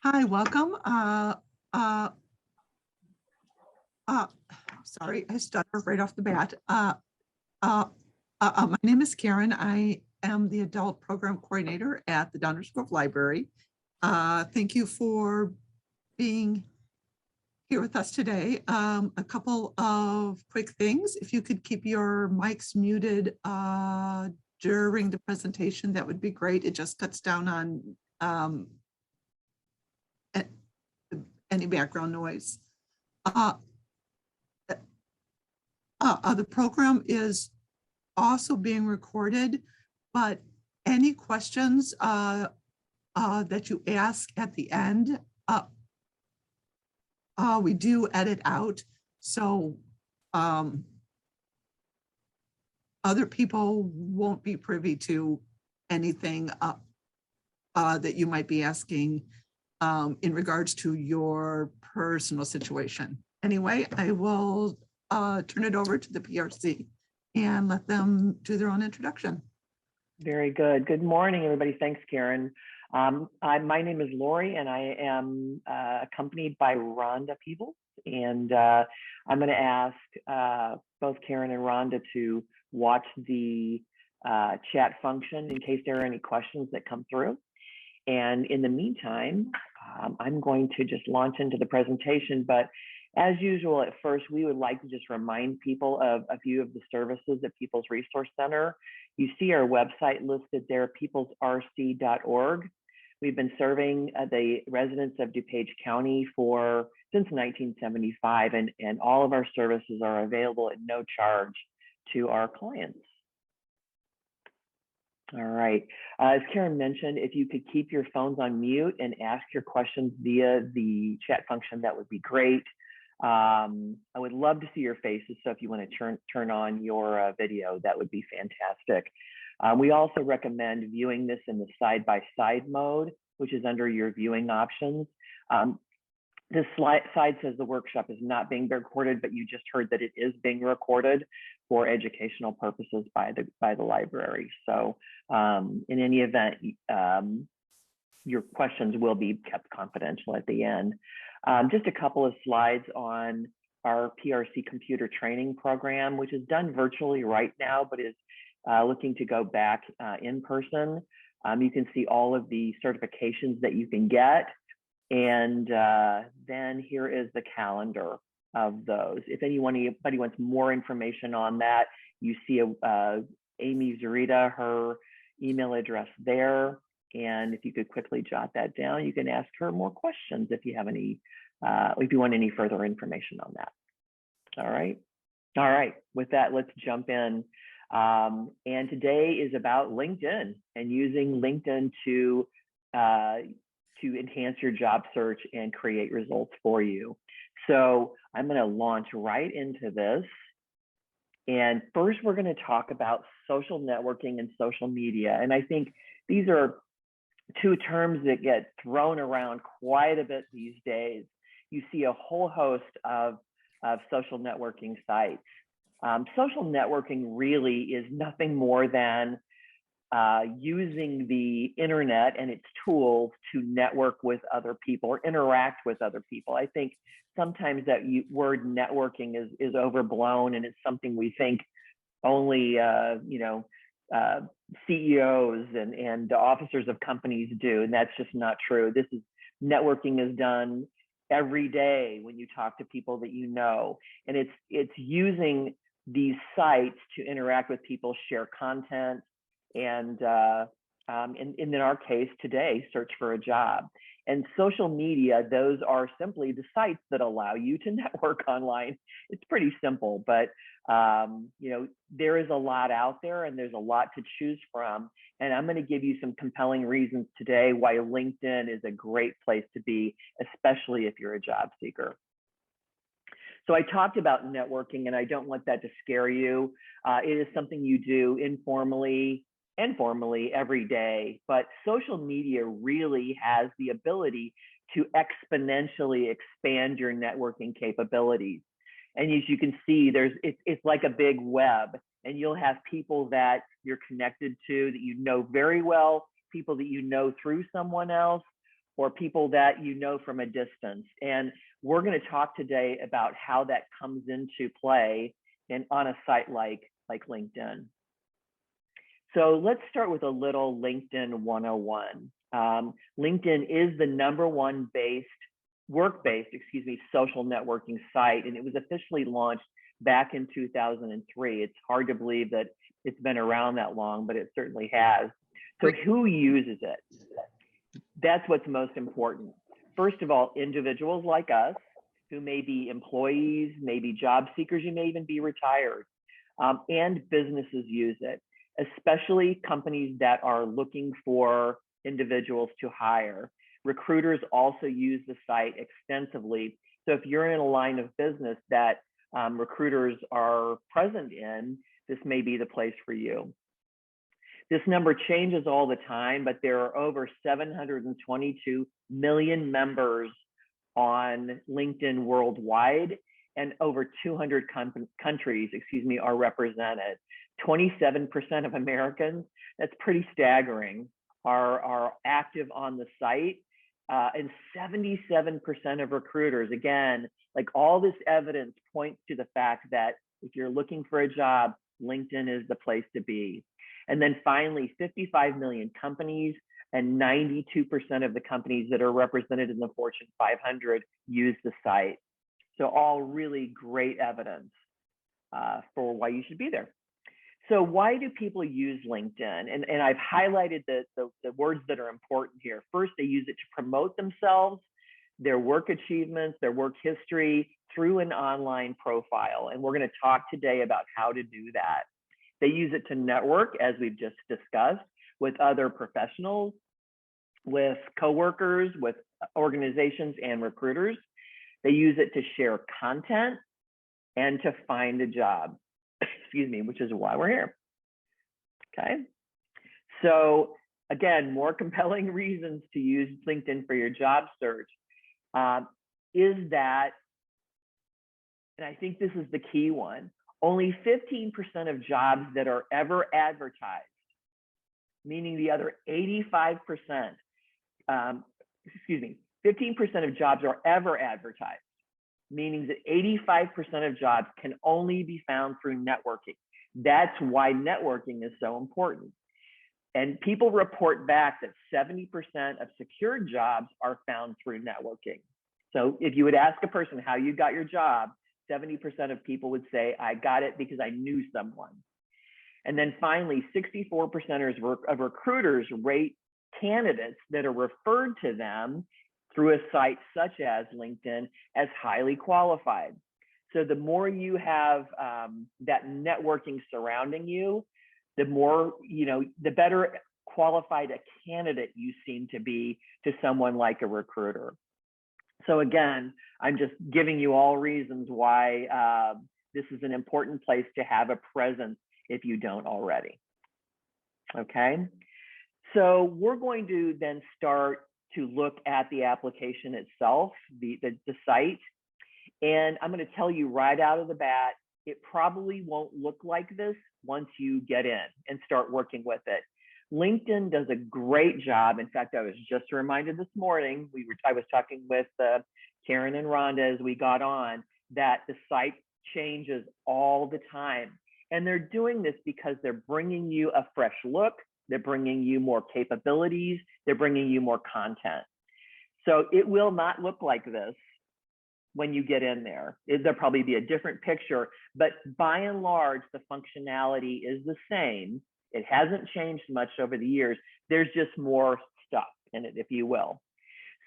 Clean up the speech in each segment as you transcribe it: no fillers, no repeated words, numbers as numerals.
Hi, welcome. Uh, uh, Sorry, I stuttered right off the bat. Uh, my name is Karen. I am the Adult Program Coordinator at the Downers Grove Library. Thank you for being here with us today. A couple of quick things. If you could keep your mics muted during the presentation, that would be great. It just cuts down on any background noise. The program is also being recorded, but any questions that you ask at the end, we do edit out. So other people won't be privy to anything that you might be asking in regards to your personal situation. Anyway, I will turn it over to the PRC and let them do their own introduction. Very good. Good morning, everybody. Thanks, Karen. My name is Lori, and I am accompanied by Rhonda Peebles. And I'm going to ask both Karen and Rhonda to watch the chat function in case there are any questions that come through. And in the meantime, I'm going to just launch into the presentation. But as usual, at first, we would like to just remind people of a few of the services at People's Resource Center. You see our website listed there, peoplesrc.org. We've been serving the residents of DuPage County since 1975, and all of our services are available at no charge to our clients. All right, as Karen mentioned, if you could keep your phones on mute and ask your questions via the chat function, that would be great. I would love to see your faces, so if you want to turn on your video, that would be fantastic. We also recommend viewing this in the side-by-side mode, which is under your viewing options. This slide says the workshop is not being recorded, but you just heard that it is being recorded for educational purposes by the library. So in any event, your questions will be kept confidential at the end. Just a couple of slides on our PRC computer training program, which is done virtually right now, but is looking to go back in person. You can see all of the certifications that you can get. And then here is the calendar of those. If anybody wants more information on that, you see Amy Zarita, her email address there. And if you could quickly jot that down, you can ask her more questions if you have any, if you want any further information on that. All right. All right. With that, let's jump in. And today is about LinkedIn and using LinkedIn to enhance your job search and create results for you. So I'm going to launch right into this. And first, we're going to talk about social networking and social media. And I think these are two terms that get thrown around quite a bit these days. You see a whole host of social networking sites. Social networking really is nothing more than using the internet and its tools to network with other people or interact with other people. I think sometimes that word networking is overblown, and it's something we think only CEOs and officers of companies do, and that's just not true. Networking is done every day when you talk to people that you know, and it's using these sites to interact with people, share content, and in our case today, search for a job. And social media, those are simply the sites that allow you to network online. It's pretty simple, but there is a lot out there and there's a lot to choose from. And I'm going to give you some compelling reasons today why LinkedIn is a great place to be, especially if you're a job seeker. So I talked about networking, and I don't want that to scare you. It is something you do informally and formally every day, but social media really has the ability to exponentially expand your networking capabilities. And as you can see, it's like a big web, and you'll have people that you're connected to that you know very well, people that you know through someone else, or people that you know from a distance. And we're going to talk today about how that comes into play on a site like LinkedIn. So let's start with a little LinkedIn 101. LinkedIn is the #1 work-based, social networking site, and it was officially launched back in 2003. It's hard to believe that it's been around that long, but it certainly has. So who uses it? That's what's most important. First of all, individuals like us who may be employees, maybe job seekers, you may even be retired, and businesses use it, especially companies that are looking for individuals to hire. Recruiters also use the site extensively. So if you're in a line of business that recruiters are present in, this may be the place for you. This number changes all the time, but there are over 722 million members on LinkedIn worldwide, and over 200 countries, are represented. 27% of Americans, that's pretty staggering, are active on the site, and 77% of recruiters. Again, like, all this evidence points to the fact that if you're looking for a job, LinkedIn is the place to be. And then finally, 55 million companies and 92% of the companies that are represented in the Fortune 500 use the site. So all really great evidence for why you should be there. So why do people use LinkedIn? And I've highlighted the words that are important here. First, they use it to promote themselves, their work achievements, their work history through an online profile. And we're going to talk today about how to do that. They use it to network, as we've just discussed, with other professionals, with coworkers, with organizations and recruiters. They use it to share content and to find a job, which is why we're here. Okay. So again, more compelling reasons to use LinkedIn for your job search is that, and I think this is the key one, only 15% of jobs that are ever advertised, meaning the other 85%, 15% of jobs are ever advertised, meaning that 85% of jobs can only be found through networking. That's why networking is so important. And people report back that 70% of secured jobs are found through networking. So if you would ask a person how you got your job, 70% of people would say, I got it because I knew someone. And then finally, 64% of recruiters rate candidates that are referred to them through a site such as LinkedIn as highly qualified. So the more you have that networking surrounding you, the more, the better qualified a candidate you seem to be to someone like a recruiter. So again, I'm just giving you all reasons why this is an important place to have a presence if you don't already. Okay, so we're going to then start to look at the application itself, the site. And I'm going to tell you right out of the bat, it probably won't look like this once you get in and start working with it. LinkedIn does a great job. In fact, I was just reminded this morning, I was talking with Karen and Rhonda as we got on, that the site changes all the time. And they're doing this because they're bringing you a fresh look. They're bringing you more capabilities. They're bringing you more content. So it will not look like this when you get in there. There'll probably be a different picture, but by and large, the functionality is the same. It hasn't changed much over the years. There's just more stuff in it, if you will.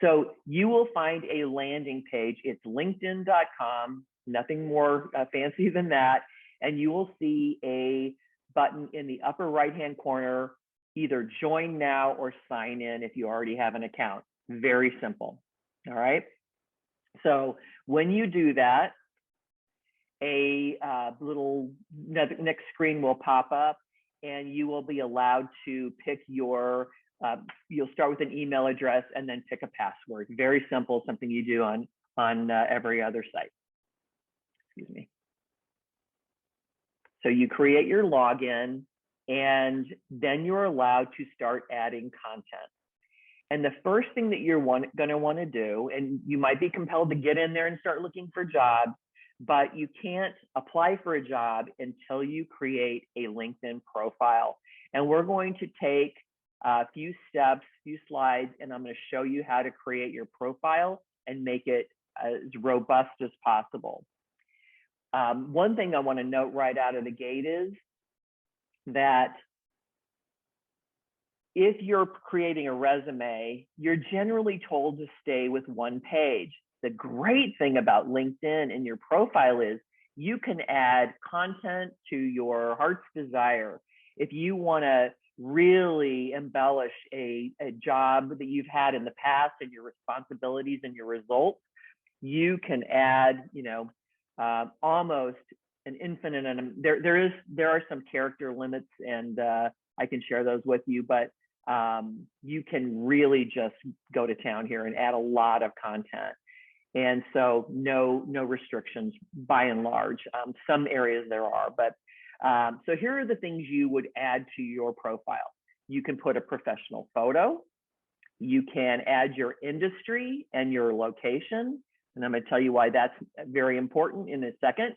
So you will find a landing page. It's linkedin.com, nothing more fancy than that. And you will see a button in the upper right-hand corner, either join now or sign in if you already have an account. Very simple. All right. So when you do that, a little next screen will pop up, and you will be allowed to pick your, you'll start with an email address and then pick a password. Very simple, something you do on every other site. Excuse me. So you create your login, and then you're allowed to start adding content. And the first thing that you're going to want to do, and you might be compelled to get in there and start looking for jobs, but you can't apply for a job until you create a LinkedIn profile. And we're going to take a few steps, few slides, and I'm going to show you how to create your profile and make it as robust as possible. One thing I want to note right out of the gate is that if you're creating a resume, you're generally told to stay with one page. The great thing about LinkedIn and your profile is you can add content to your heart's desire. If you want to really embellish a job that you've had in the past and your responsibilities and your results, you can add, almost an infinite. And there are some character limits, and I can share those with you, but you can really just go to town here and add a lot of content. And so no restrictions by and large. Some areas there are, but so here are the things you would add to your profile. You can put a professional photo. You can add your industry and your location. And I'm going to tell you why that's very important in a second.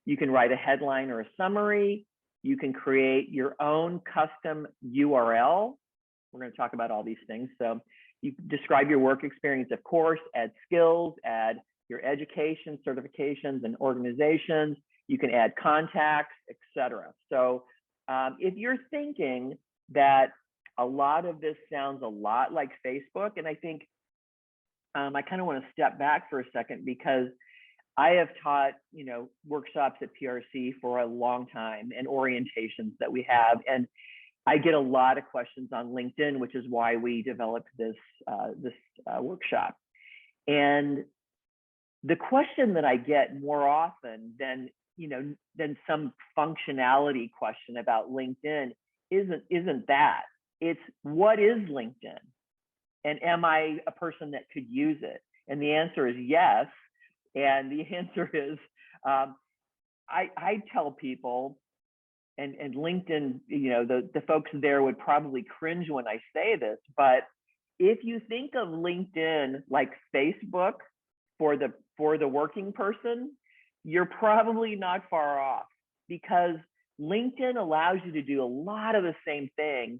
You can write a headline or a summary. You can create your own custom URL. We're going to talk about all these things. So you describe your work experience, of course, add skills, add your education, certifications, and organizations. You can add contacts, etc. So if you're thinking that a lot of this sounds a lot like Facebook, and I think I kind of want to step back for a second because I have taught, workshops at PRC for a long time and orientations that we have, and I get a lot of questions on LinkedIn, which is why we developed this workshop. And the question that I get more often than some functionality question about LinkedIn isn't that. It's what is LinkedIn, and am I a person that could use it? And the answer is yes. And the answer is I tell people. And LinkedIn, the folks there would probably cringe when I say this, but if you think of LinkedIn like Facebook for the working person, you're probably not far off, because LinkedIn allows you to do a lot of the same things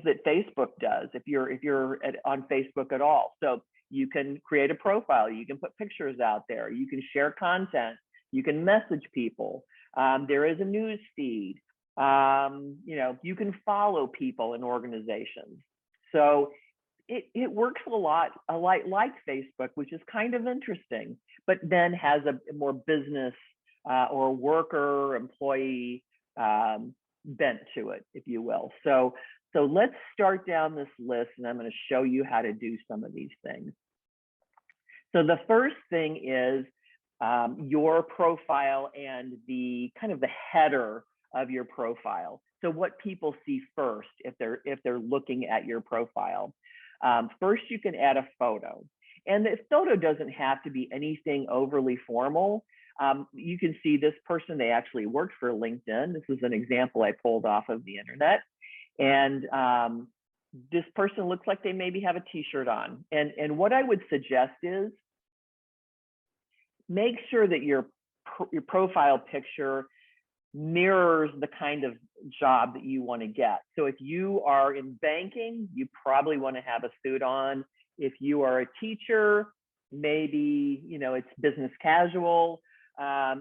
that Facebook does if you're on Facebook at all. So you can create a profile, you can put pictures out there, you can share content, you can message people. There is a news feed. You can follow people and organizations. So it works a lot like Facebook, which is kind of interesting, but then has a more business or worker employee bent to it, if you will. So let's start down this list, and I'm going to show you how to do some of these things. So the first thing is your profile and the kind of the header of your profile. So what people see first if they're looking at your profile. First, you can add a photo, and the photo doesn't have to be anything overly formal. You can see this person, they actually worked for LinkedIn. This is an example I pulled off of the internet, and this person looks like they maybe have a t-shirt on. And what I would suggest is make sure that your profile picture mirrors the kind of job that you want to get. So if you are in banking, you probably want to have a suit on. If you are a teacher, maybe it's business casual.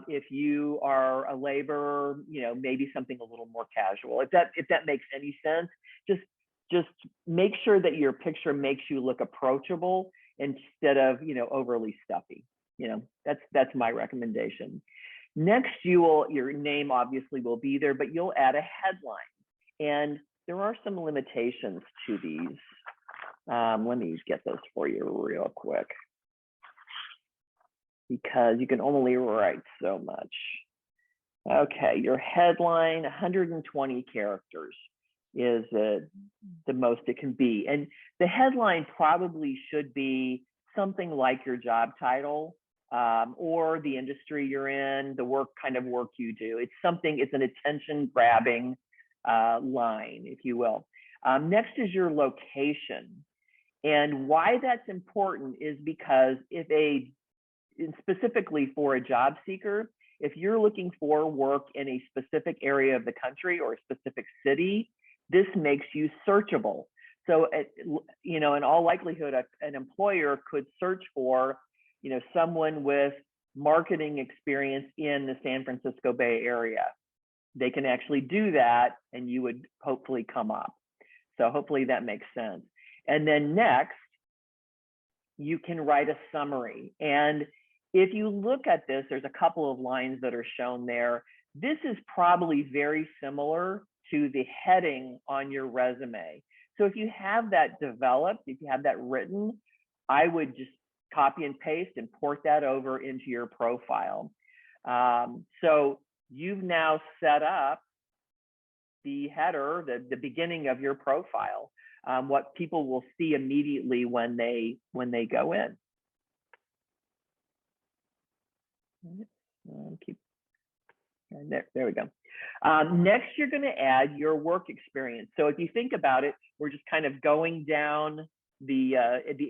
If you are a laborer, maybe something a little more casual. If that makes any sense, just make sure that your picture makes you look approachable instead of overly stuffy. That's my recommendation. Next, your name obviously will be there, but you'll add a headline. And there are some limitations to these. Let me get those for you real quick, because you can only write so much. Okay, your headline, 120 characters is the most it can be. And the headline probably should be something like your job title, or the industry you're in, the kind of work you do. It's an attention grabbing line, if you will. Next is your location. And why that's important is because specifically for a job seeker, if you're looking for work in a specific area of the country or a specific city, this makes you searchable. So, in all likelihood, an employer could search for, someone with marketing experience in the San Francisco Bay Area. They can actually do that, and you would hopefully come up. So hopefully that makes sense. And then next, you can write a summary. And if you look at this, there's a couple of lines that are shown there. This is probably very similar to the heading on your resume. So if you have that developed, if you have that written, I would just copy and paste and port that over into your profile. So you've now set up the header, the beginning of your profile, what people will see immediately when they go in. There we go. Next, you're going to add your work experience. So if you think about it, we're just kind of going down the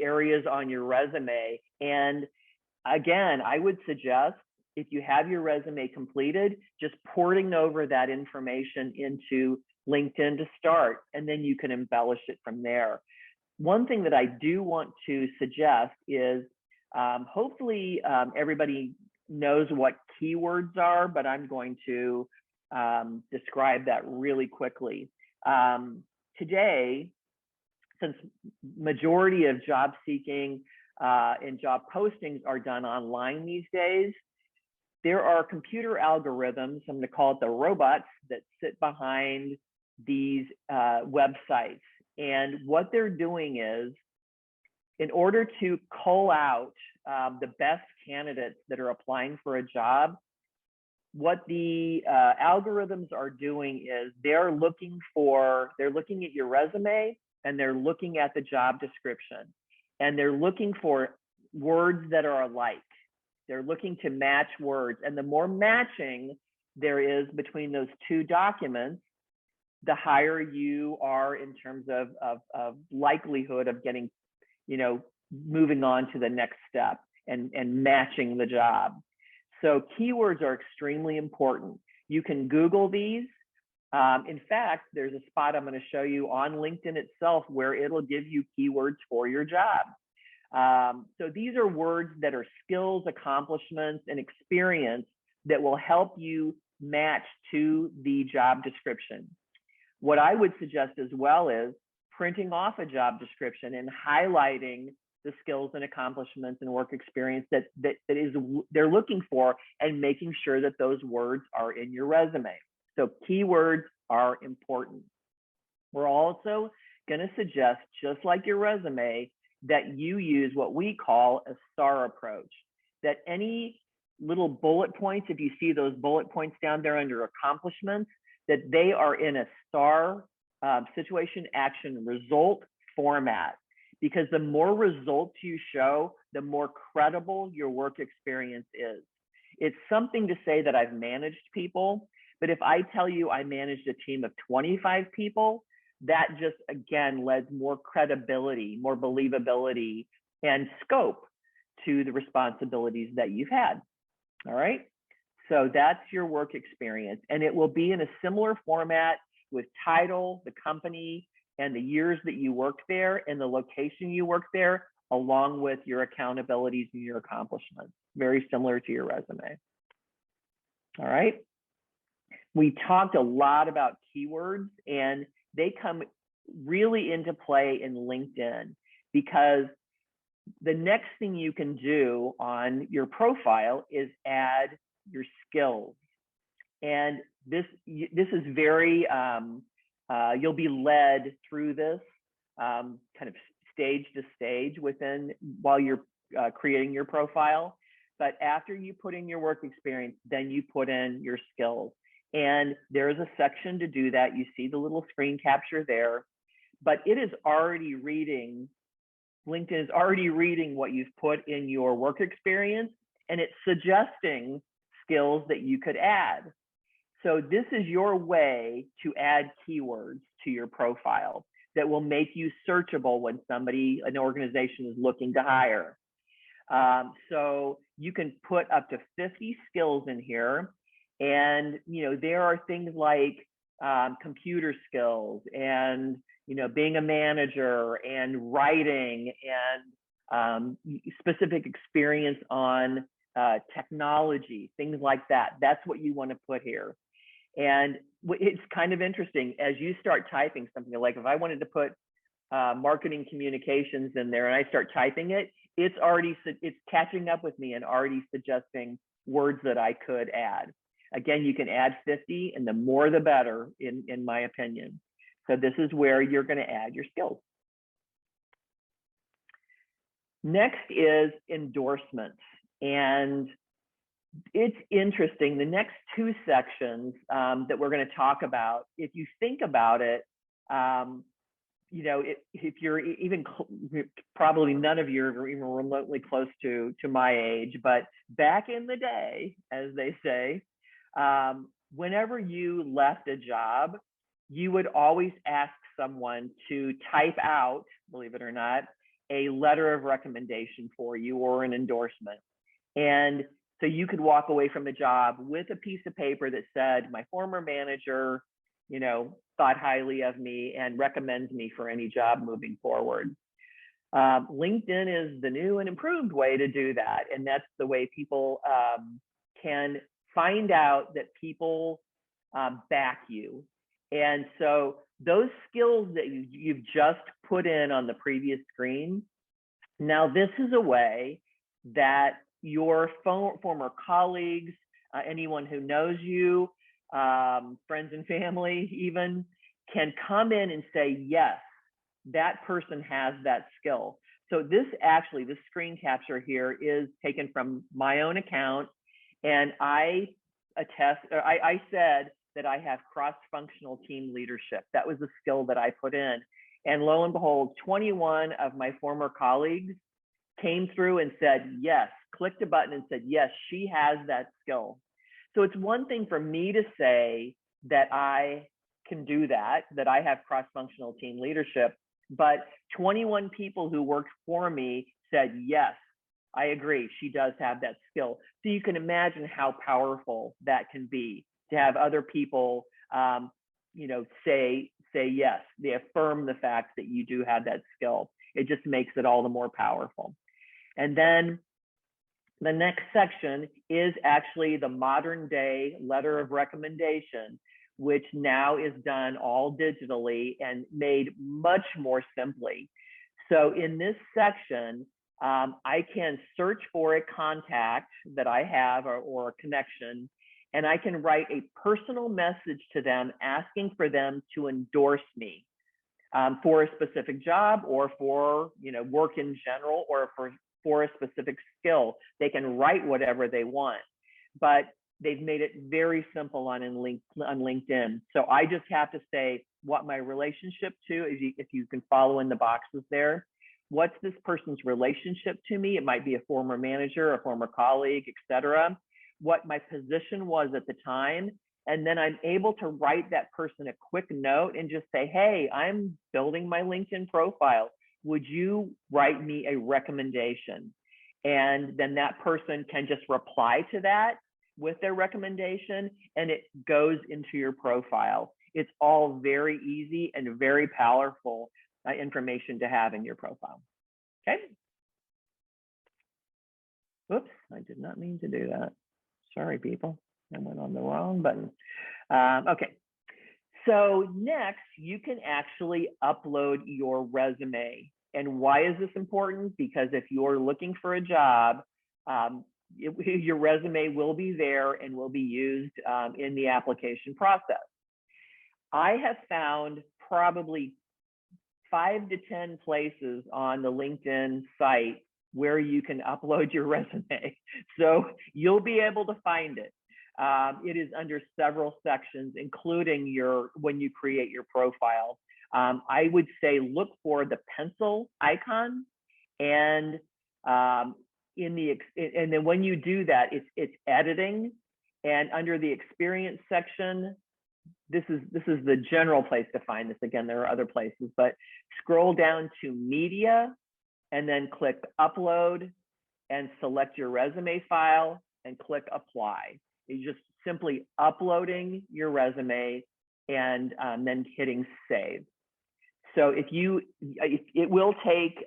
areas on your resume. And again, I would suggest, if you have your resume completed, just porting over that information into LinkedIn to start, and then you can embellish it from there. One thing that I do want to suggest is hopefully everybody knows what keywords are, but I'm going to describe that really quickly. Today, since majority of job seeking and job postings are done online these days, there are computer algorithms, I'm going to call it the robots, that sit behind these websites. And what they're doing is, in order to cull out the best candidates that are applying for a job, what the algorithms are doing is they're looking at your resume, and they're looking at the job description, and they're looking for words that are alike. They're looking to match words, and the more matching there is between those two documents, the higher you are in terms of likelihood of getting, moving on to the next step and matching the job. So keywords are extremely important. You can Google these. In fact, there's a spot I'm going to show you on LinkedIn itself where it'll give you keywords for your job. So these are words that are skills, accomplishments, and experience that will help you match to the job description. What I would suggest as well is printing off a job description and highlighting the skills and accomplishments and work experience that they're looking for, and making sure that those words are in your resume. So keywords are important. We're also going to suggest, just like your resume, that you use what we call a STAR approach. That any little bullet points, if you see those bullet points down there under accomplishments, that they are in a STAR, situation, action, result format. Because the more results you show, the more credible your work experience is. It's something to say that I've managed people, but if I tell you I managed a team of 25 people, that just, again, lends more credibility, more believability, and scope to the responsibilities that you've had. All right. So that's your work experience. And it will be in a similar format with title, the company, and the years that you worked there, and the location you worked there, along with your accountabilities and your accomplishments. Very similar to your resume. All right. We talked a lot about keywords, and they come really into play in LinkedIn, because the next thing you can do on your profile is add your skills. And this is very, you'll be led through this kind of stage to stage while you're creating your profile. But after you put in your work experience, then you put in your skills. And there is a section to do that. You see the little screen capture there, but it is already reading, LinkedIn is already reading what you've put in your work experience, and it's suggesting skills that you could add. So this is your way to add keywords to your profile. that will make you searchable when an organization is looking to hire. So you can put up to 50 skills in here. And, there are things like computer skills and, being a manager and writing and specific experience on technology, things like that. That's what you want to put here. And it's kind of interesting as you start typing something, like if I wanted to put marketing communications in there and I start typing it, it's catching up with me and already suggesting words that I could add. Again, you can add 50, and the more the better, in my opinion. So this is where you're going to add your skills. Next is endorsements. And it's interesting. The next two sections that we're going to talk about, if you think about it, if you're even probably none of you are even remotely close to my age, but back in the day, as they say, whenever you left a job, you would always ask someone to type out, believe it or not, a letter of recommendation for you or an endorsement. And so you could walk away from the job with a piece of paper that said, my former manager, thought highly of me and recommends me for any job moving forward. LinkedIn is the new and improved way to do that. And that's the way people can find out that people back you. And so those skills that you've just put in on the previous screen, now this is a way that your former colleagues, anyone who knows you, friends and family even, can come in and say, yes, that person has that skill. So this screen capture here is taken from my own account, and I said that I have cross-functional team leadership. That was the skill that I put in. And lo and behold, 21 of my former colleagues came through and said, yes, clicked a button and said, yes, she has that skill. So it's one thing for me to say that I can do that I have cross-functional team leadership, but 21 people who worked for me said, yes, I agree, she does have that skill. So you can imagine how powerful that can be to have other people, say yes, they affirm the fact that you do have that skill. It just makes it all the more powerful. And then the next section is actually the modern day letter of recommendation, which now is done all digitally and made much more simply. So in this section, I can search for a contact that I have or a connection, and I can write a personal message to them asking for them to endorse me for a specific job or for work in general or for a specific skill. They can write whatever they want, but they've made it very simple on LinkedIn. So I just have to say what my relationship to, if you can follow in the boxes there, what's this person's relationship to me? It might be a former manager, a former colleague, etc. What my position was at the time. And then I'm able to write that person a quick note and just say, hey, I'm building my LinkedIn profile. Would you write me a recommendation? And then that person can just reply to that with their recommendation, and it goes into your profile. It's all very easy and very powerful information to have in your profile. Okay. Oops, I did not mean to do that. Sorry, people. I went on the wrong button. Okay. So next, you can actually upload your resume. And why is this important? Because if you're looking for a job, your resume will be there and will be used in the application process. I have found probably 5 to 10 places on the LinkedIn site where you can upload your resume. So you'll be able to find it. It is under several sections, including when you create your profile. I would say look for the pencil icon, and then when you do that, it's editing, and under the experience section, this is the general place to find this. Again, there are other places, but scroll down to media and then click upload and select your resume file and click apply. You're just simply uploading your resume and then hitting save. So it will take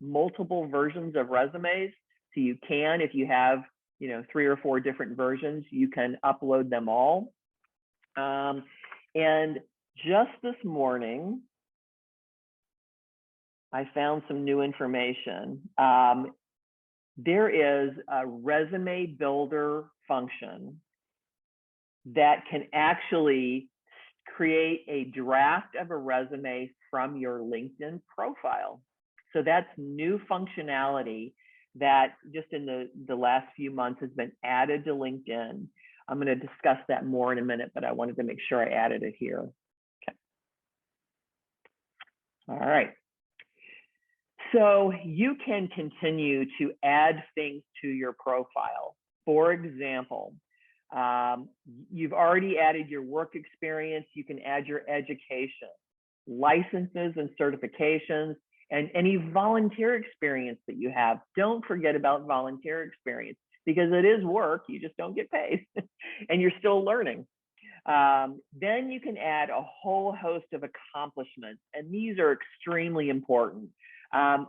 multiple versions of resumes. So you can, if you have 3 or 4 different versions, you can upload them all. And just this morning, I found some new information. There is a resume builder function that can actually create a draft of a resume from your LinkedIn profile. So that's new functionality that just in the last few months has been added to LinkedIn. I'm going to discuss that more in a minute, but I wanted to make sure I added it here. Okay. All right. So you can continue to add things to your profile. For example, you've already added your work experience. You can add your education, licenses and certifications, and any volunteer experience that you have. Don't forget about volunteer experience because it is work. You just don't get paid and you're still learning. Then you can add a whole host of accomplishments, and these are extremely important.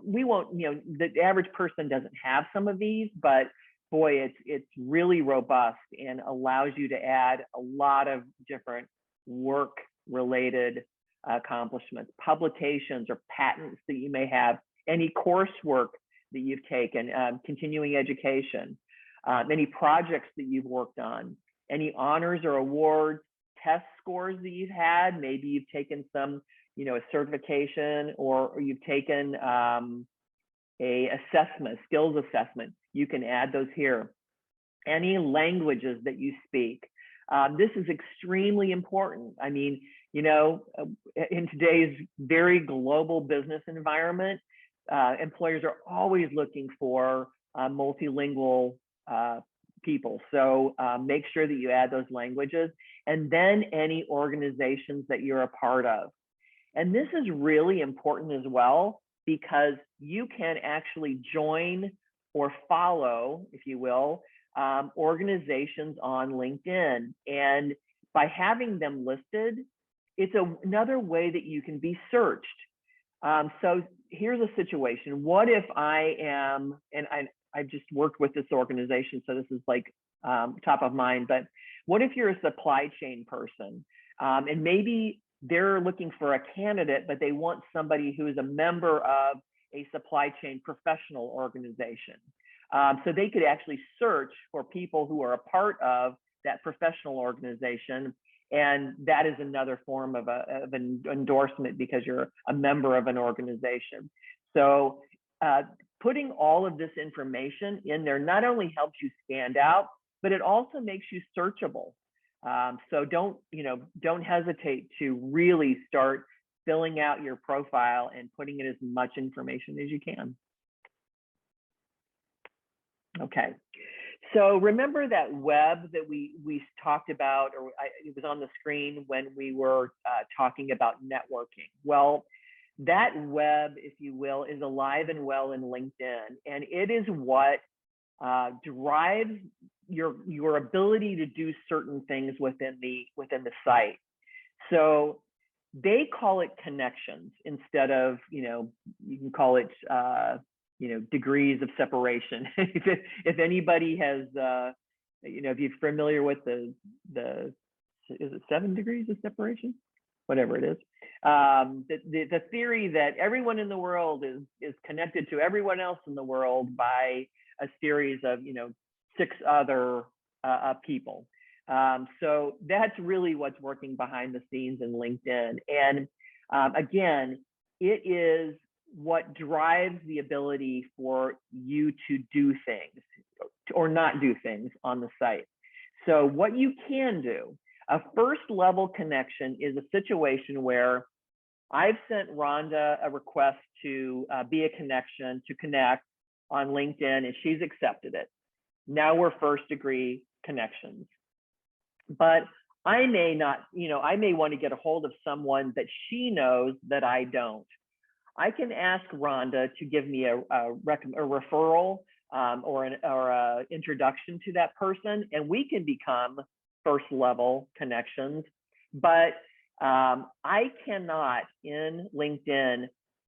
We won't, the average person doesn't have some of these, but boy, it's really robust and allows you to add a lot of different work-related accomplishments, publications or patents that you may have, any coursework that you've taken, continuing education, any projects that you've worked on, any honors or awards, test scores that you've had. Maybe you've taken some, a certification, or you've taken a assessment, skills assessment. You can add those here. Any languages that you speak. This is extremely important. I mean, in today's very global business environment, employers are always looking for multilingual people. So make sure that you add those languages, and then any organizations that you're a part of. And this is really important as well, because you can actually join or follow, if you will, organizations on LinkedIn. And by having them listed, it's another way that you can be searched. So here's a situation. What if I am, and I've just worked with this organization, so this is like top of mind, but what if you're a supply chain person and maybe they're looking for a candidate, but they want somebody who is a member of a supply chain professional organization. So they could actually search for people who are a part of that professional organization. And that is another form of an endorsement because you're a member of an organization. So putting all of this information in there not only helps you stand out, but it also makes you searchable. So don't hesitate to really start filling out your profile and putting in as much information as you can. Okay, so remember that web that we talked about, or it was on the screen when we were talking about networking. Well, that web, if you will, is alive and well in LinkedIn, and it is what drives your ability to do certain things within the site. So they call it connections instead of, you can call it degrees of separation. If anybody has if you're familiar with the is it 7 degrees of separation, whatever it is, the theory that everyone in the world is connected to everyone else in the world by a series of 6 other people. So that's really what's working behind the scenes in LinkedIn. And again, it is what drives the ability for you to do things or not do things on the site. So what you can do, a first level connection is a situation where I've sent Rhonda a request to be a connection, to connect on LinkedIn, and she's accepted it. Now we're first degree connections. But I may not, I may want to get a hold of someone that she knows that I don't. I can ask Rhonda to give me a referral or a introduction to that person, and we can become first level connections. But I cannot in LinkedIn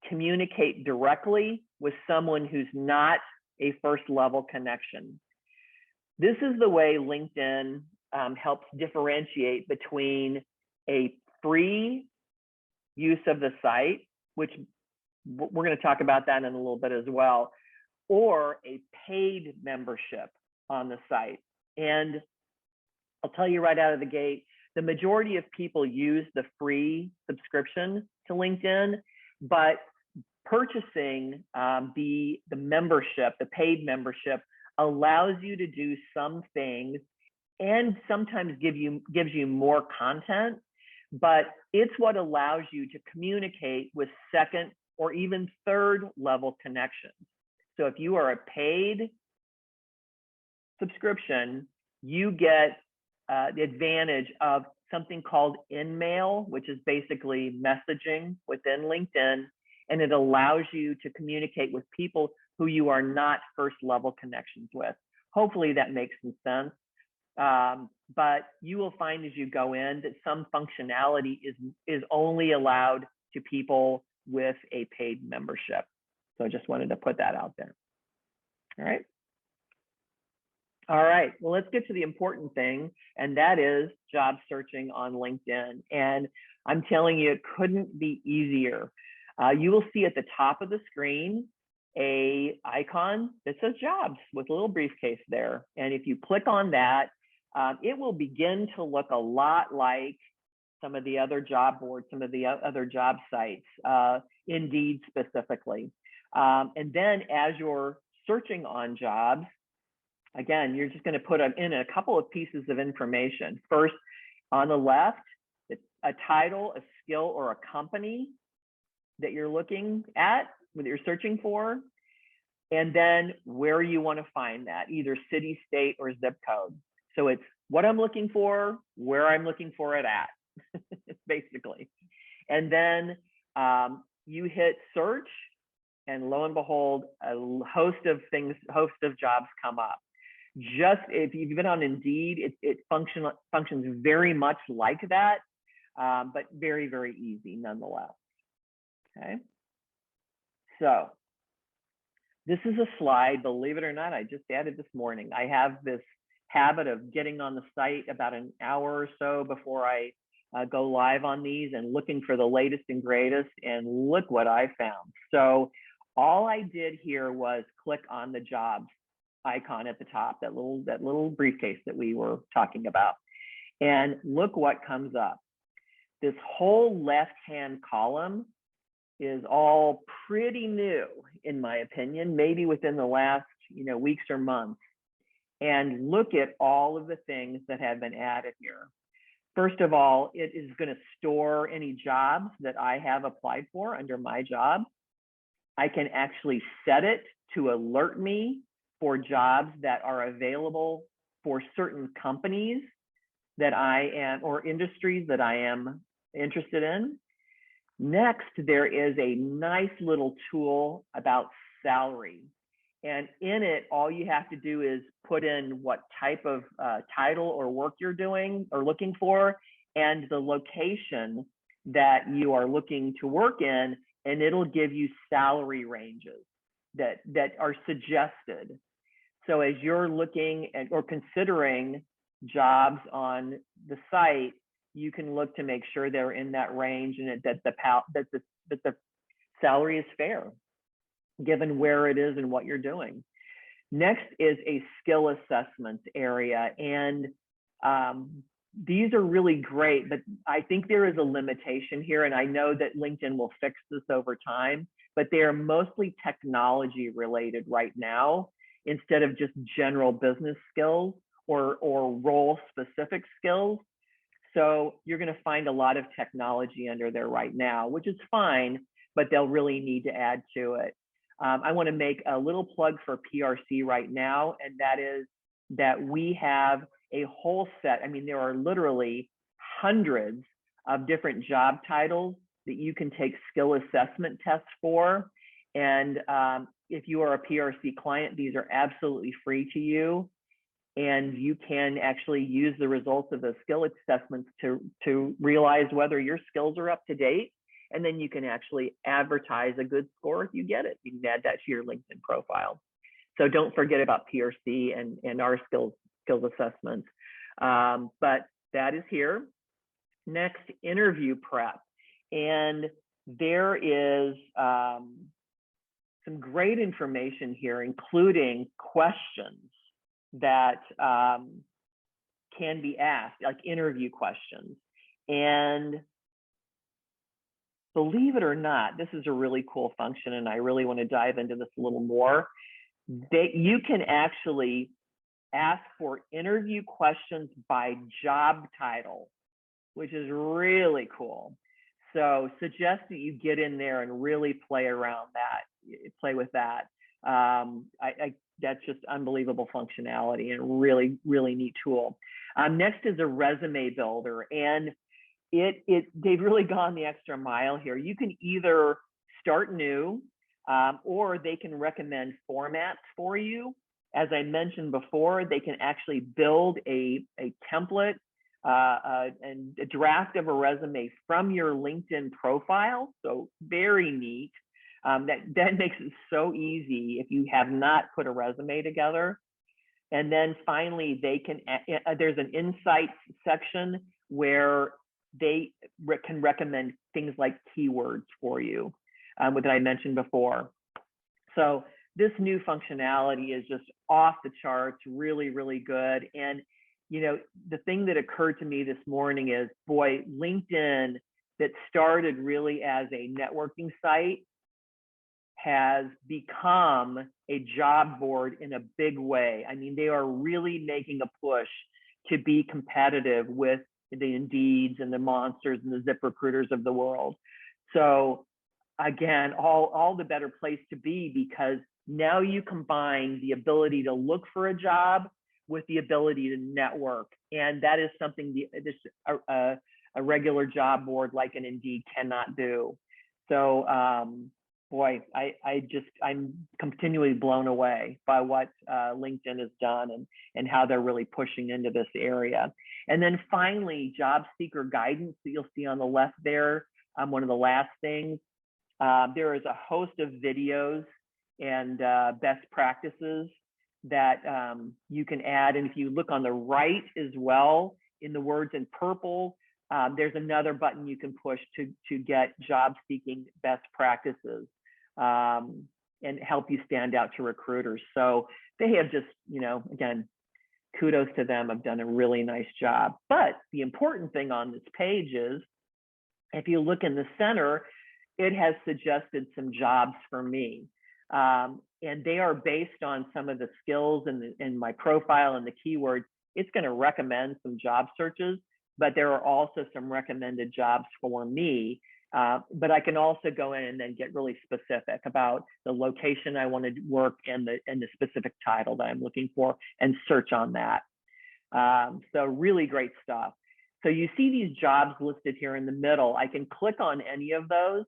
communicate directly with someone who's not a first level connection. This is the way LinkedIn helps differentiate between a free use of the site, which we're going to talk about that in a little bit as well, or a paid membership on the site. And I'll tell you right out of the gate, the majority of people use the free subscription to LinkedIn, but purchasing the membership, the paid membership, allows you to do some things and sometimes gives you more content, but it's what allows you to communicate with second or even third level connections. So if you are a paid subscription, you get the advantage of something called InMail, which is basically messaging within LinkedIn, and it allows you to communicate with people who you are not first level connections with. Hopefully that makes some sense. But you will find as you go in that some functionality is only allowed to people with a paid membership. So I just wanted to put that out there. All right. All right, well, let's get to the important thing, and that is job searching on LinkedIn. And I'm telling you, it couldn't be easier. You will see at the top of the screen a icon that says jobs with a little briefcase there. And if you click on that, it will begin to look a lot like some of the other job boards, some of the other job sites, Indeed specifically. And then as you're searching on jobs, again, you're just going to put in a couple of pieces of information. First, on the left, a title, a skill, or a company that you're looking at, that you're searching for, and then where you want to find that, either city, state, or zip code. So it's what I'm looking for, where I'm looking for it at, basically. And then you hit search, and lo and behold, a host of jobs come up. Just if you've been on Indeed, it functions very much like that, but very, very easy nonetheless. Okay. So this is a slide, believe it or not, I just added this morning. I have this habit of getting on the site about an hour or so before I go live on these and looking for the latest and greatest, and look what I found. So all I did here was click on the jobs icon at the top, that little briefcase that we were talking about, and look what comes up. This whole left-hand column is all pretty new, in my opinion, maybe within the last weeks or months. And look at all of the things that have been added here. First of all, it is going to store any jobs that I have applied for under my job. I can actually set it to alert me for jobs that are available for certain companies that I am, or industries that I am interested in. Next, there is a nice little tool about salary. And in it, all you have to do is put in what type of title or work you're doing or looking for, and the location that you are looking to work in, and it'll give you salary ranges that are suggested. So as you're looking at or considering jobs on the site, you can look to make sure they're in that range, and that the salary is fair, given where it is and what you're doing. Next is a skill assessment area, and these are really great, but I think there is a limitation here, and I know that LinkedIn will fix this over time, but they are mostly technology related right now, instead of just general business skills or role specific skills. So you're going to find a lot of technology under there right now, which is fine, but they'll really need to add to it. I want to make a little plug for PRC right now, and that is that we have a whole set. I mean, there are literally hundreds of different job titles that you can take skill assessment tests for. And if you are a PRC client, these are absolutely free to you. And you can actually use the results of those skill assessments to realize whether your skills are up to date. And then you can actually advertise a good score if you get it. You can add that to your LinkedIn profile. So don't forget about PRC and our skills assessments. But that is here. Next, interview prep. And there is some great information here, including questions that can be asked, like interview questions. And believe it or not, this is a really cool function, and I really want to dive into this a little more. You can actually ask for interview questions by job title, which is really cool. So suggest that you get in there and really play around that, play with that. That's just unbelievable functionality and really, really neat tool. Next is a resume builder, and they've really gone the extra mile here. You can either start new, or they can recommend formats for you. As I mentioned before, they can actually build a template and a draft of a resume from your LinkedIn profile. So very neat. That makes it so easy if you have not put a resume together. And then finally, there's an insights section where they can recommend things like keywords for you, that I mentioned before. So this new functionality is just off the charts, really, really good. And the thing that occurred to me this morning is, boy, LinkedIn, that started really as a networking site, has become a job board in a big way. I mean, they are really making a push to be competitive with the Indeeds and the Monsters and the ZipRecruiters of the world. So again, all the better place to be, because now you combine the ability to look for a job with the ability to network. And that is something a regular job board like an Indeed cannot do. So boy, I'm continually blown away by what LinkedIn has done and how they're really pushing into this area. And then finally, job seeker guidance that you'll see on the left there. One of the last things, there is a host of videos and best practices that you can add. And if you look on the right as well, in the words in purple, there's another button you can push to get job seeking best practices and help you stand out to recruiters. So they have just, again, kudos to them, have done a really nice job. But the important thing on this page is, if you look in the center, it has suggested some jobs for me. And they are based on some of the skills in my profile and the keywords. It's going to recommend some job searches, but there are also some recommended jobs for me. But I can also go in and then get really specific about the location I want to work and the specific title that I'm looking for, and search on that. So really great stuff. So you see these jobs listed here in the middle. I can click on any of those,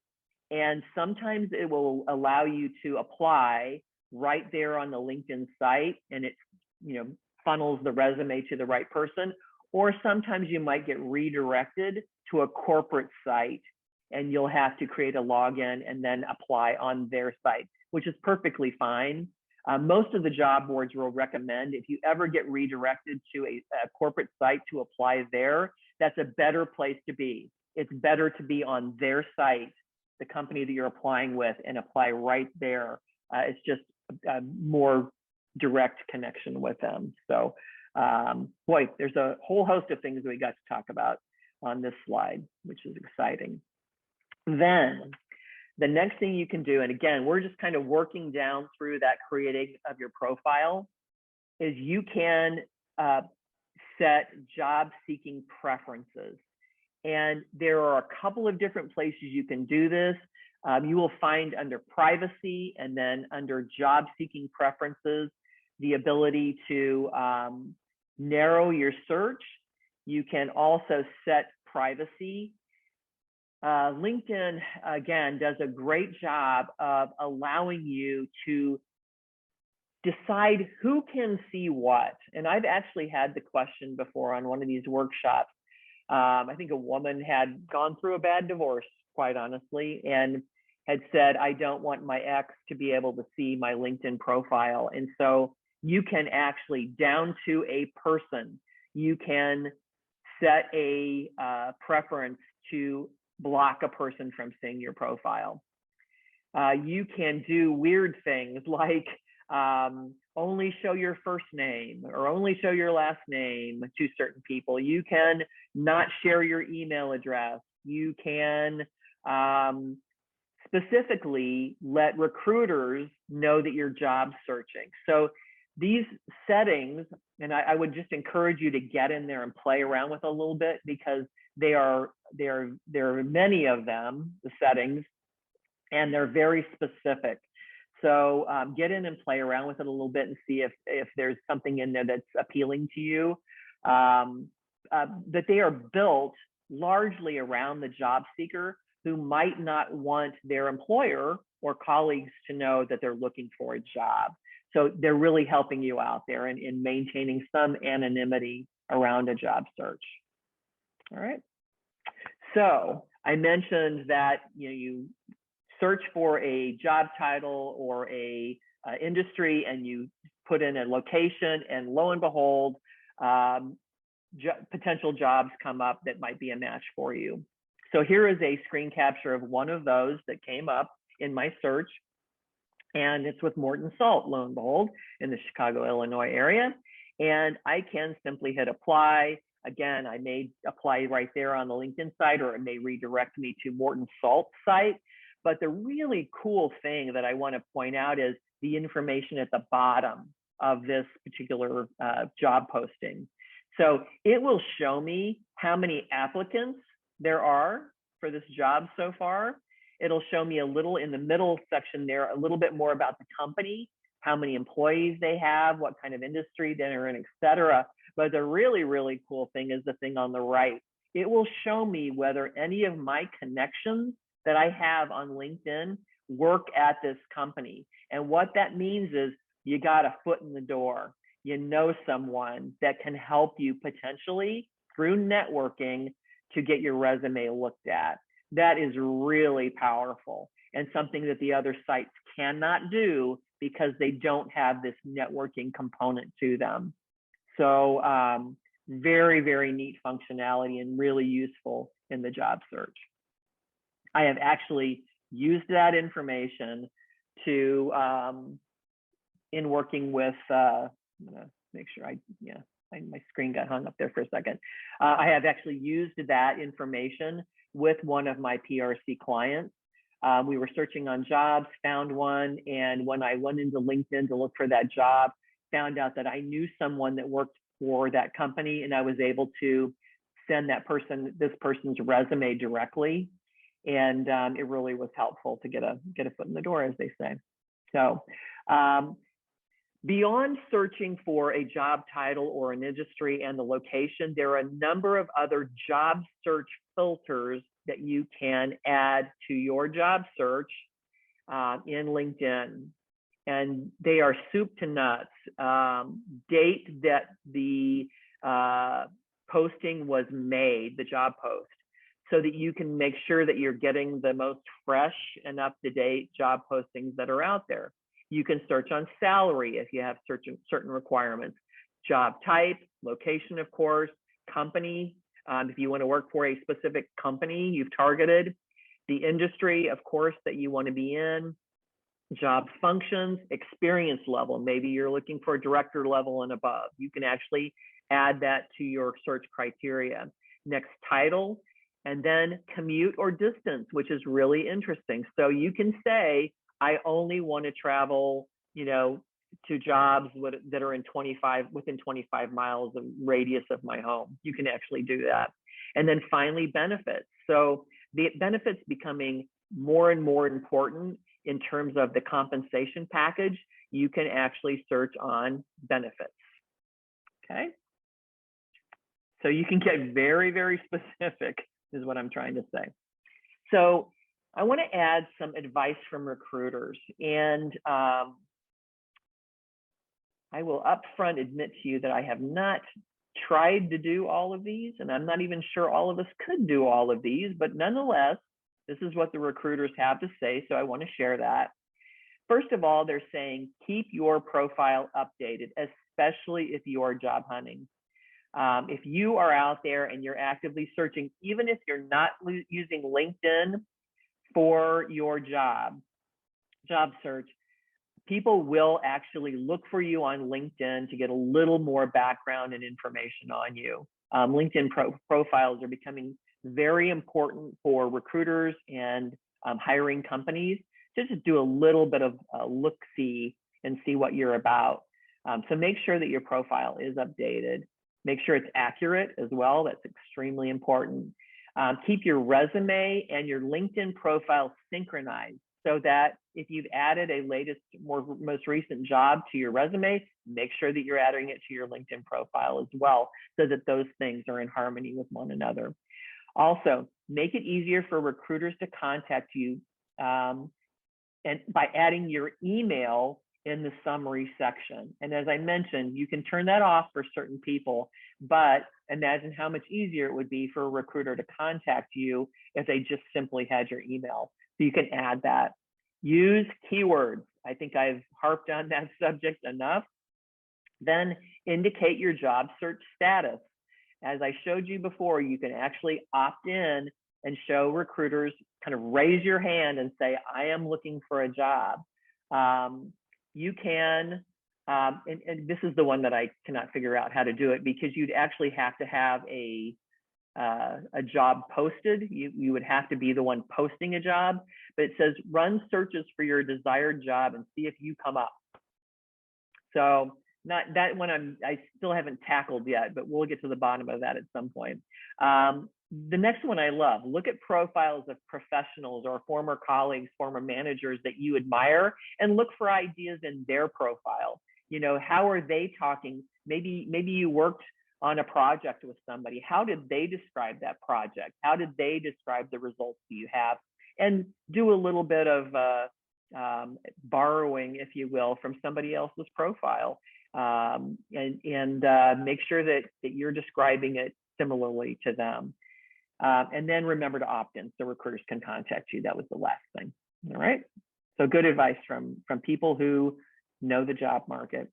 and sometimes it will allow you to apply right there on the LinkedIn site, and it funnels the resume to the right person. Or sometimes you might get redirected to a corporate site, and you'll have to create a login and then apply on their site, which is perfectly fine. Most of the job boards will recommend, if you ever get redirected to a corporate site, to apply there. That's a better place to be. It's better to be on their site, the company that you're applying with, and apply right there. It's just a more direct connection with them. So boy, there's a whole host of things that we got to talk about on this slide, which is exciting. Then the next thing you can do, and again, we're just kind of working down through that creating of your profile, is you can set job seeking preferences. And there are a couple of different places you can do this. You will find under privacy, and then under job seeking preferences, the ability to narrow your search. You can also set privacy, LinkedIn, again, does a great job of allowing you to decide who can see what. And I've actually had the question before on one of these workshops. I think a woman had gone through a bad divorce, quite honestly, and had said, I don't want my ex to be able to see my LinkedIn profile. And so you can actually, down to a person, you can set a preference to block a person from seeing your profile. You can do weird things like only show your first name or only show your last name to certain people. You can not share your email address. You can specifically let recruiters know that you're job searching. So these settings, and I would just encourage you to get in there and play around with a little bit, because there are many of them, the settings, and they're very specific. So get in and play around with it a little bit and see if there's something in there that's appealing to you. That they are built largely around the job seeker, who might not want their employer or colleagues to know that they're looking for a job. So they're really helping you out there in maintaining some anonymity around a job search. All right. So I mentioned that you search for a job title or a industry, and you put in a location, and lo and behold, potential jobs come up that might be a match for you. So here is a screen capture of one of those that came up in my search, and it's with Morton Salt, lo and behold, in the Chicago, Illinois area. And I can simply hit apply. Again, I may apply right there on the LinkedIn site, or it may redirect me to Morton Salt's site. But the really cool thing that I want to point out is the information at the bottom of this particular job posting. So it will show me how many applicants there are for this job so far. It'll show me a little in the middle section there, a little bit more about the company, how many employees they have, what kind of industry they're in, et cetera. But the really, really cool thing is the thing on the right. It will show me whether any of my connections that I have on LinkedIn work at this company. And what that means is you got a foot in the door. You know someone that can help you potentially through networking to get your resume looked at. That is really powerful, and something that the other sites cannot do because they don't have this networking component to them. So very, very neat functionality and really useful in the job search. I have actually used that information to, in working with, I'm gonna make sure my screen got hung up there for a second. I have actually used that information with one of my PRC clients. We were searching on jobs, found one, and when I went into LinkedIn to look for that job, found out that I knew someone that worked for that company, and I was able to send this person's resume directly. And it really was helpful to get a foot in the door, as they say. So beyond searching for a job title or an industry and the location, there are a number of other job search filters that you can add to your job search in LinkedIn. And they are soup to nuts. Date that the posting was made, the job post, so that you can make sure that you're getting the most fresh and up-to-date job postings that are out there. You can search on salary if you have certain requirements, job type, location, of course, company, if you want to work for a specific company you've targeted, the industry, of course, that you want to be in, job functions, experience level. Maybe you're looking for a director level and above. You can actually add that to your search criteria. Next, title, and then commute or distance, which is really interesting. So you can say, I only want to travel, to jobs that are within 25 miles of radius of my home. You can actually do that. And then finally, benefits. So the benefits becoming more and more important in terms of the compensation package. You can actually search on benefits. Okay. So you can get very, very specific is what I'm trying to say. So I want to add some advice from recruiters. And I will upfront admit to you that I have not tried to do all of these, and I'm not even sure all of us could do all of these, but nonetheless, this is what the recruiters have to say, so I want to share that. First of all, they're saying keep your profile updated, especially if you are job hunting. If you are out there and you're actively searching, even if you're not using LinkedIn for your job search, people will actually look for you on LinkedIn to get a little more background and information on you. LinkedIn profiles are becoming very important for recruiters and hiring companies to just do a little bit of look-see and see what you're about. So make sure that your profile is updated. Make sure it's accurate as well. That's extremely important. Keep your resume and your LinkedIn profile synchronized so that if you've added a most recent job to your resume, make sure that you're adding it to your LinkedIn profile as well, so that those things are in harmony with one another. Also, make it easier for recruiters to contact you and by adding your email in the summary section. And as I mentioned, you can turn that off for certain people, but imagine how much easier it would be for a recruiter to contact you if they just simply had your email. So you can add that. Use keywords. I think I've harped on that subject enough. Then indicate your job search status. As I showed you before, you can actually opt in and show recruiters, kind of raise your hand and say, I am looking for a job. You can, and this is the one that I cannot figure out how to do it, because you'd actually have to have a job posted. You would have to be the one posting a job, but it says run searches for your desired job and see if you come up. So not that one I still haven't tackled yet, but we'll get to the bottom of that at some point. The next one I love, look at profiles of professionals or former colleagues, former managers that you admire, and look for ideas in their profile. You know, how are they talking? Maybe you worked on a project with somebody. How did they describe that project? How did they describe the results that you have? And do a little bit of borrowing, if you will, from somebody else's profile, and make sure that you're describing it similarly to them. And then remember to opt in so recruiters can contact you. That was the last thing. All right. So good advice from people who know the job market.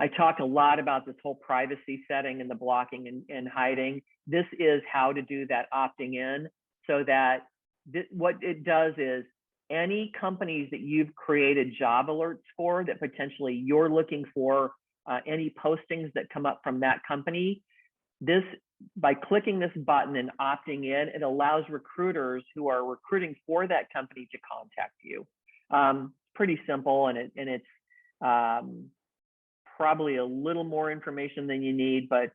I talked a lot about this whole privacy setting and the blocking and hiding. This is how to do that opting in, so that what it does is any companies that you've created job alerts for that potentially you're looking for, any postings that come up from that company, by clicking this button and opting in, it allows recruiters who are recruiting for that company to contact you. Pretty simple, and it's probably a little more information than you need, but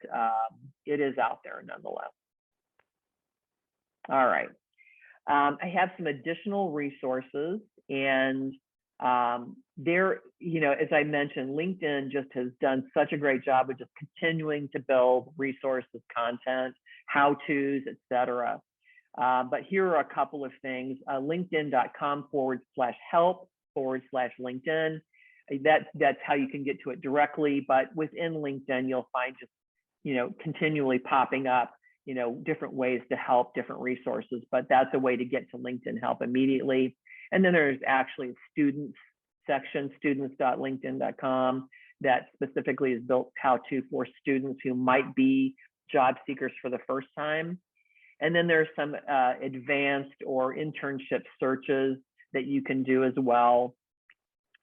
it is out there nonetheless. All right. I have some additional resources, and there, you know, as I mentioned, LinkedIn just has done such a great job of just continuing to build resources, content, how-tos, etc. But here are a couple of things. LinkedIn.com/help/LinkedIn. That's how you can get to it directly. But within LinkedIn, you'll find just, you know, continually popping up, you know, different ways to help, different resources. But that's a way to get to LinkedIn help immediately. And then there's actually a students section, students.linkedin.com, that specifically is built how-to for students who might be job seekers for the first time. And then there's some advanced or internship searches that you can do as well.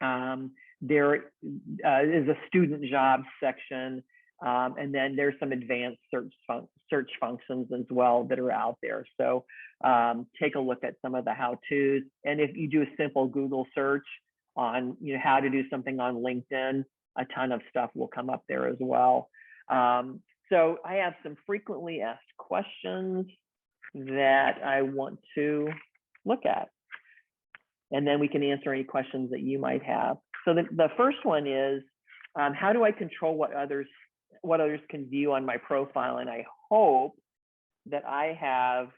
There is a student jobs section, and then there's some advanced search functions as well that are out there. So take a look at some of the how-tos. And if you do a simple Google search on, you know, how to do something on LinkedIn, a ton of stuff will come up there as well. So I have some frequently asked questions that I want to look at, and then we can answer any questions that you might have. So the first one is, how do I control what others what others can view on my profile. And I hope that I have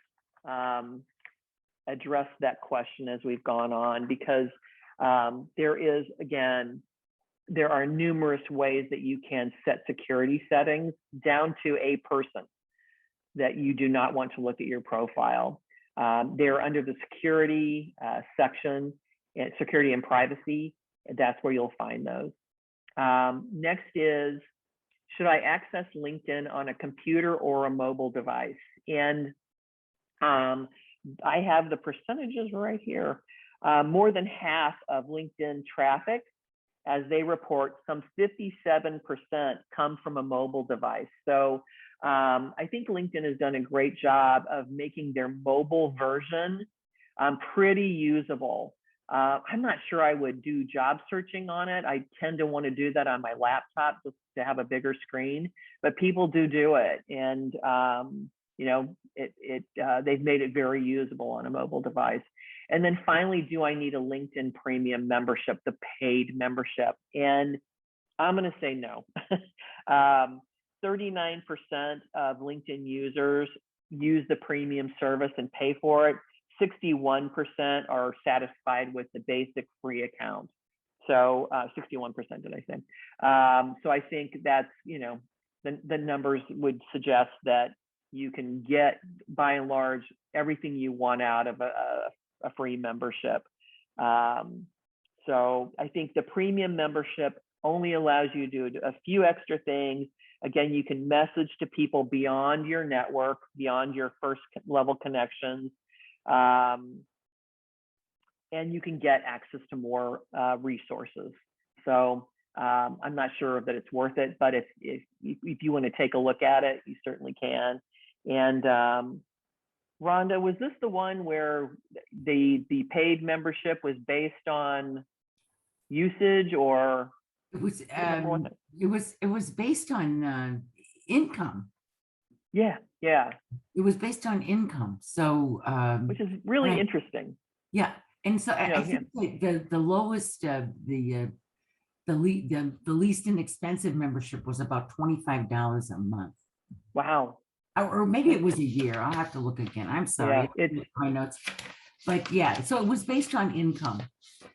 addressed that question as we've gone on, because there are numerous ways that you can set security settings down to a person that you do not want to look at your profile. They're under the security section, security and privacy. That's where you'll find those. Next is, should I access LinkedIn on a computer or a mobile device? And I have the percentages right here. More than half of LinkedIn traffic, as they report, some 57% come from a mobile device. So I think LinkedIn has done a great job of making their mobile version pretty usable. I'm not sure I would do job searching on it. I tend to want to do that on my laptop just to have a bigger screen, but people do it. And you know, they've made it very usable on a mobile device. And then finally, do I need a LinkedIn premium membership, the paid membership? And I'm going to say no. 39% of LinkedIn users use the premium service and pay for it. 61% are satisfied with the basic free account. So 61%, did I say? So I think that's, you know, the numbers would suggest that you can get, by and large, everything you want out of a free membership. So I think the premium membership only allows you to do a few extra things. Again, you can message to people beyond your network, beyond your first level connections. And you can get access to more resources. So I'm not sure that it's worth it, but if you want to take a look at it, you certainly can. And Rhonda, was this the one where the paid membership was based on usage, or it was based on income. Yeah. It was based on income. So which is really interesting. Yeah. And so I think the lowest, the least inexpensive membership was about $25 a month. Wow. Or maybe it was a year. I'll have to look again. I'm sorry. Yeah, my notes. But yeah, so it was based on income.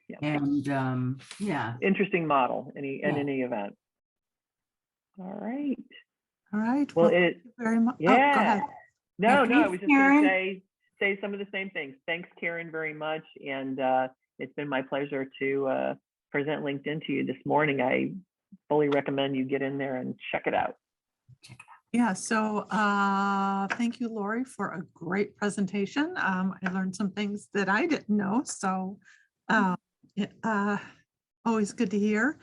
Yeah. And yeah. Interesting model in any event. All right. All right. Well, thank you very much. Yeah. Oh, go ahead. No, I was just going to say some of the same things. Thanks, Karen, very much. And it's been my pleasure to present LinkedIn to you this morning. I fully recommend you get in there and check it out. Yeah, so thank you, Lori, for a great presentation. I learned some things that I didn't know, so always good to hear.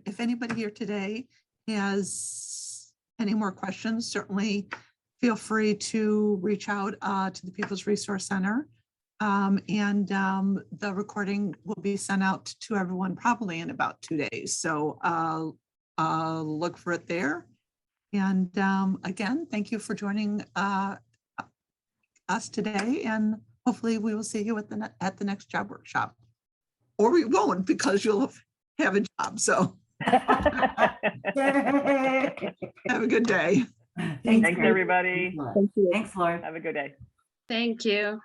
If anybody here today has any more questions, certainly feel free to reach out to the People's Resource Center. And the recording will be sent out to everyone probably in about 2 days. So look for it there. And again, thank you for joining us today. And hopefully we will see you at the next job workshop. Or we won't, because you'll have a job. So have a good day. Thanks, everybody. Thanks, Laura. Have a good day. Thank you.